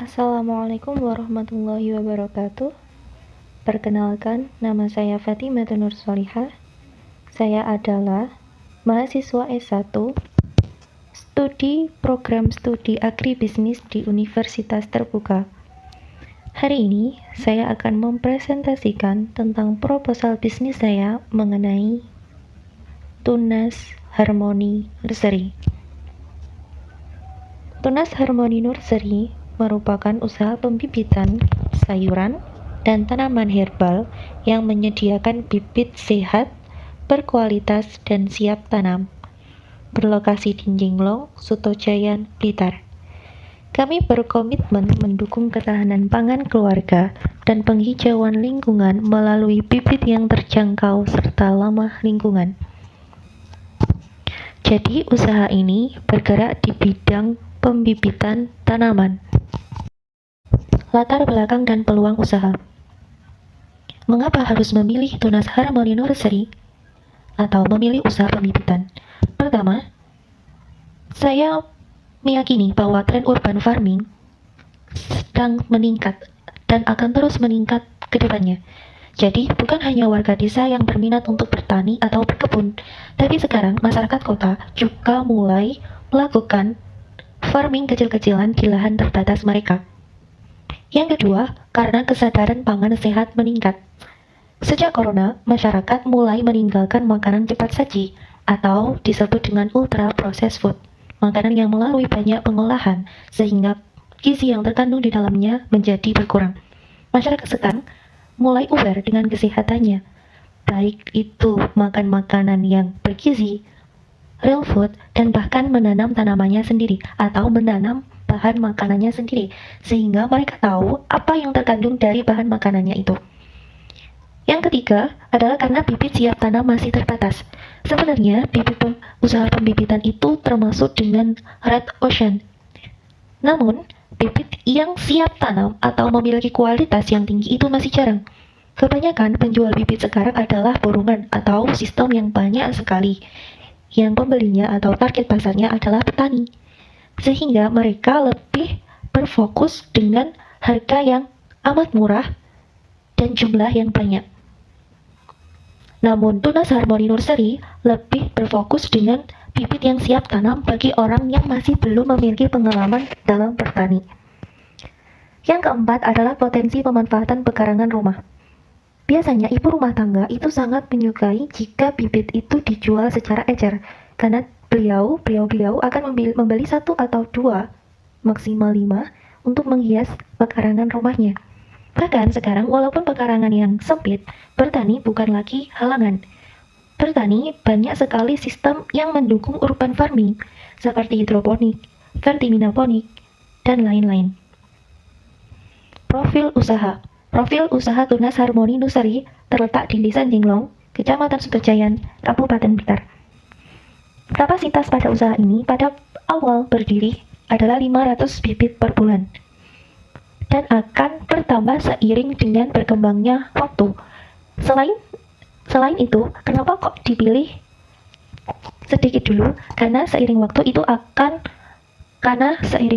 Assalamualaikum warahmatullahi wabarakatuh. Perkenalkan, nama saya Fatimah Nur Solihah. Saya adalah mahasiswa S1 Studi Program Studi Agribisnis di Universitas Terbuka. Hari ini saya akan mempresentasikan tentang proposal bisnis saya mengenai Tunas Harmoni Nursery. Tunas Harmoni Nursery merupakan usaha pembibitan sayuran dan tanaman herbal yang menyediakan bibit sehat, berkualitas, dan siap tanam. Berlokasi di Jinglong, Sutojayan, Blitar. Kami berkomitmen mendukung ketahanan pangan keluarga dan penghijauan lingkungan melalui bibit yang terjangkau serta ramah lingkungan. Jadi, usaha ini bergerak di bidang pembibitan tanaman. Latar belakang dan peluang usaha. Mengapa harus memilih Tunas Harmoni Nursery atau memilih usaha pembibitan? Pertama, saya meyakini bahwa tren urban farming sedang meningkat dan akan terus meningkat ke depannya. Jadi, bukan hanya warga desa yang berminat untuk bertani atau berkebun, tapi sekarang masyarakat kota juga mulai melakukan farming kecil-kecilan di lahan terbatas mereka. Yang kedua, karena kesadaran pangan sehat meningkat. Sejak corona, masyarakat mulai meninggalkan makanan cepat saji atau disebut dengan ultra processed food, makanan yang melalui banyak pengolahan sehingga gizi yang terkandung di dalamnya menjadi berkurang. Masyarakat sekarang mulai aware dengan kesehatannya, baik itu makan makanan yang bergizi, real food, dan bahkan menanam tanamannya sendiri atau menanam bahan makanannya sendiri, sehingga mereka tahu apa yang terkandung dari bahan makanannya itu. Yang ketiga adalah karena bibit siap tanam masih terbatas. Sebenarnya usaha pembibitan itu termasuk dengan red ocean. Namun, bibit yang siap tanam atau memiliki kualitas yang tinggi itu masih jarang. Kebanyakan penjual bibit sekarang adalah borongan atau sistem yang banyak sekali, yang pembelinya atau target pasarnya adalah petani. Sehingga mereka lebih berfokus dengan harga yang amat murah dan jumlah yang banyak. Namun, Tunas Harmoni Nursery lebih berfokus dengan bibit yang siap tanam bagi orang yang masih belum memiliki pengalaman dalam bertani. Yang keempat adalah potensi pemanfaatan pekarangan rumah. Biasanya ibu rumah tangga itu sangat menyukai jika bibit itu dijual secara ecer, karena beliau akan membeli 1 atau 2, maksimal 5, untuk menghias pekarangan rumahnya. Bahkan sekarang, walaupun pekarangan yang sempit, bertani bukan lagi halangan. Bertani banyak sekali sistem yang mendukung urban farming, seperti hidroponik, vertiminaponik, dan lain-lain. Profil usaha Tunas Harmoni Nursery terletak di Desa Jinglong, Kecamatan Sutojayan, Kabupaten Blitar. Kapasitas pada usaha ini pada awal berdiri adalah 500 bibit per bulan dan akan bertambah seiring dengan berkembangnya waktu. Selain itu, kenapa kok dipilih sedikit dulu? Karena seiring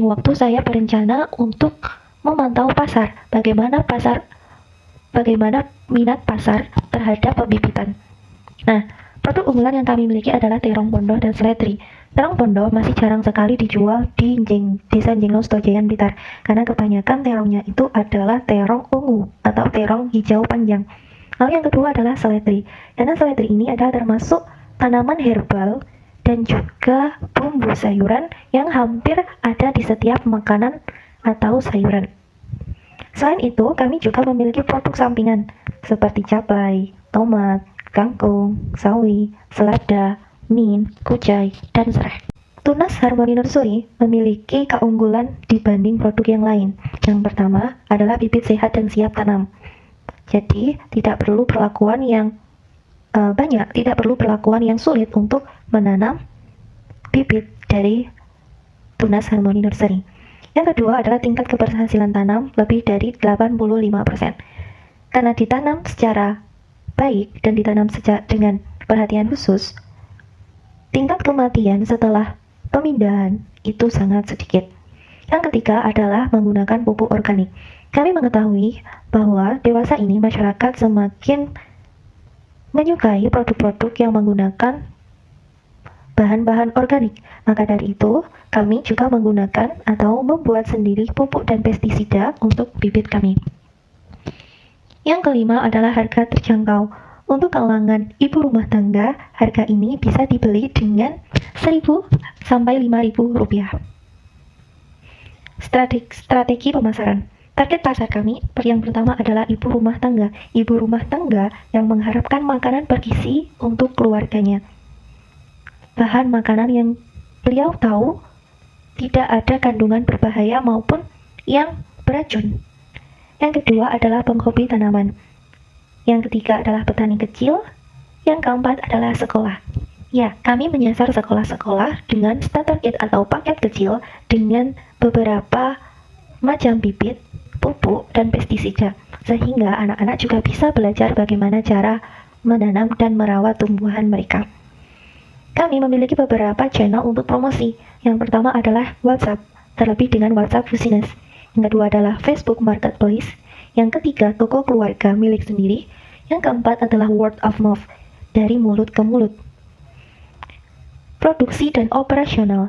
waktu saya berencana untuk memantau pasar, bagaimana minat pasar terhadap pembibitan. Nah, produk unggulan yang kami miliki adalah terong pondoh dan seledri. Terong pondoh masih jarang sekali dijual di Desa Jinglong, Sutojayan, Blitar, karena kebanyakan terongnya itu adalah terong ungu atau terong hijau panjang. Lalu yang kedua adalah seledri, karena seledri ini adalah termasuk tanaman herbal dan juga bumbu sayuran yang hampir ada di setiap makanan atau sayuran. Selain itu, kami juga memiliki produk sampingan seperti cabai, tomat, kangkung, sawi, selada, mint, kucai, dan serai. Tunas Harmoni Nursery memiliki keunggulan dibanding produk yang lain. Yang pertama adalah bibit sehat dan siap tanam. Jadi, tidak perlu perlakuan yang sulit untuk menanam bibit dari Tunas Harmoni Nursery. Yang kedua adalah tingkat keberhasilan tanam lebih dari 85%. Karena ditanam secara baik dan ditanam dengan perhatian khusus, tingkat kematian setelah pemindahan itu sangat sedikit. Yang ketiga adalah menggunakan pupuk organik. Kami mengetahui bahwa dewasa ini masyarakat semakin menyukai produk-produk yang menggunakan bahan-bahan organik. Maka dari itu, kami juga menggunakan atau membuat sendiri pupuk dan pestisida untuk bibit kami. Yang kelima adalah harga terjangkau. Untuk kalangan ibu rumah tangga, harga ini bisa dibeli dengan 1.000 sampai 5.000 rupiah. Strategi pemasaran. Target pasar kami yang pertama adalah ibu rumah tangga. Ibu rumah tangga yang mengharapkan makanan bergizi untuk keluarganya. Bahan makanan yang beliau tahu tidak ada kandungan berbahaya maupun yang beracun. Yang kedua adalah penghobi tanaman. Yang ketiga adalah petani kecil. Yang keempat adalah sekolah. Ya, kami menyasar sekolah-sekolah dengan starter kit atau paket kecil dengan beberapa macam bibit, pupuk, dan pestisida. Sehingga anak-anak juga bisa belajar bagaimana cara menanam dan merawat tumbuhan mereka. Kami memiliki beberapa channel untuk promosi. Yang pertama adalah WhatsApp, terlebih dengan WhatsApp Business. Yang kedua adalah Facebook Marketplace. Yang ketiga, toko keluarga milik sendiri. Yang keempat adalah word of mouth, dari mulut ke mulut. Produksi dan operasional.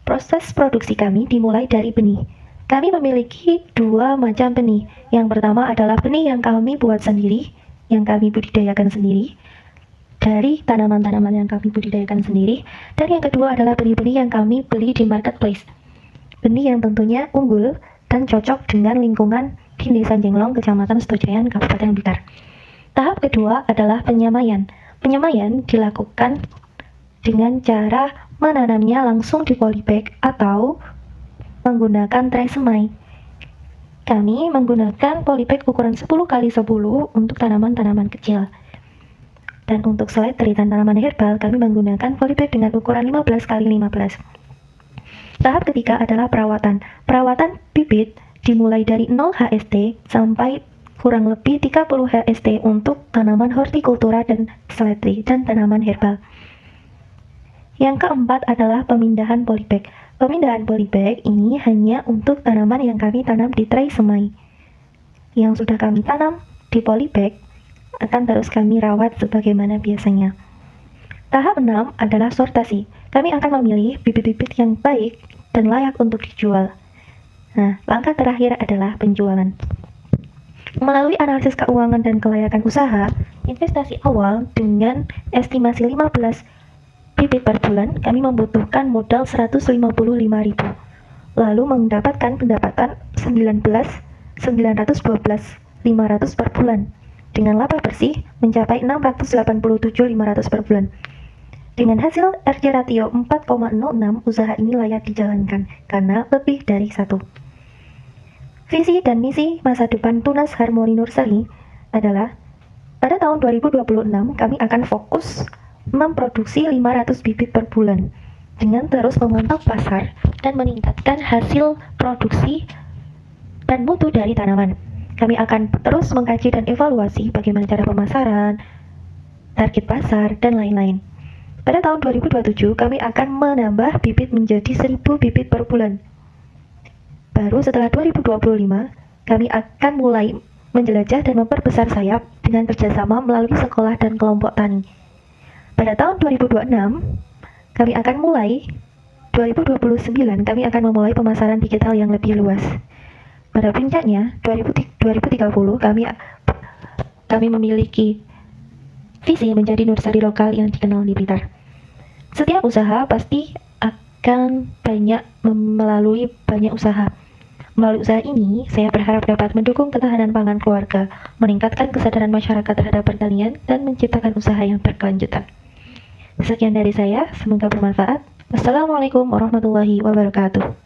Proses produksi kami dimulai dari benih. Kami memiliki dua macam benih. Yang pertama adalah benih yang kami buat sendiri, yang kami budidayakan sendiri, dari tanaman-tanaman yang kami budidayakan sendiri. Dan yang kedua adalah benih-benih yang kami beli di marketplace. Benih yang tentunya unggul dan cocok dengan lingkungan di Desa Jenglong, Kecamatan Setojayan, Kabupaten Blitar. Tahap kedua adalah penyemaian. Penyemaian dilakukan dengan cara menanamnya langsung di polybag atau menggunakan tray semai. Kami menggunakan polybag ukuran 10x10 untuk tanaman-tanaman kecil. Dan untuk seledri dan tanaman herbal, kami menggunakan polybag dengan ukuran 15x15. Tahap ketiga adalah perawatan. Perawatan bibit dimulai dari 0 HST sampai kurang lebih 30 HST untuk tanaman hortikultura dan seledri dan tanaman herbal. Yang keempat adalah pemindahan polybag. Pemindahan polybag ini hanya untuk tanaman yang kami tanam di tray semai. Yang sudah kami tanam di polybag akan terus kami rawat sebagaimana biasanya. Tahap 6 adalah sortasi. Kami akan memilih bibit-bibit yang baik dan layak untuk dijual. Nah, langkah terakhir adalah penjualan. Melalui analisis keuangan dan kelayakan usaha, investasi awal dengan estimasi 15 bibit per bulan, kami membutuhkan modal 155.000. Lalu mendapatkan pendapatan 19.912.500 per bulan. Dengan laba bersih mencapai 687.500 per bulan. Dengan hasil RJ ratio 4,06, usaha ini layak dijalankan karena lebih dari 1. Visi dan misi masa depan Tunas Harmoni Nursery adalah pada tahun 2026 kami akan fokus memproduksi 500 bibit per bulan dengan terus memantau pasar dan meningkatkan hasil produksi dan mutu dari tanaman. Kami akan terus mengkaji dan evaluasi bagaimana cara pemasaran, target pasar, dan lain-lain. Pada tahun 2027, kami akan menambah bibit menjadi 1.000 bibit per bulan. Baru setelah 2025, kami akan mulai menjelajah dan memperbesar sayap dengan kerjasama melalui sekolah dan kelompok tani. Pada tahun 2026, kami akan mulai 2029, kami akan memulai pemasaran digital yang lebih luas. Pada puncaknya 2030 kami memiliki visi menjadi nursery lokal yang dikenal di Blitar. Setiap usaha pasti akan melalui banyak usaha. Melalui usaha ini, saya berharap dapat mendukung ketahanan pangan keluarga, meningkatkan kesadaran masyarakat terhadap pertanian, dan menciptakan usaha yang berkelanjutan. Sekian dari saya, semoga bermanfaat. Wassalamualaikum warahmatullahi wabarakatuh.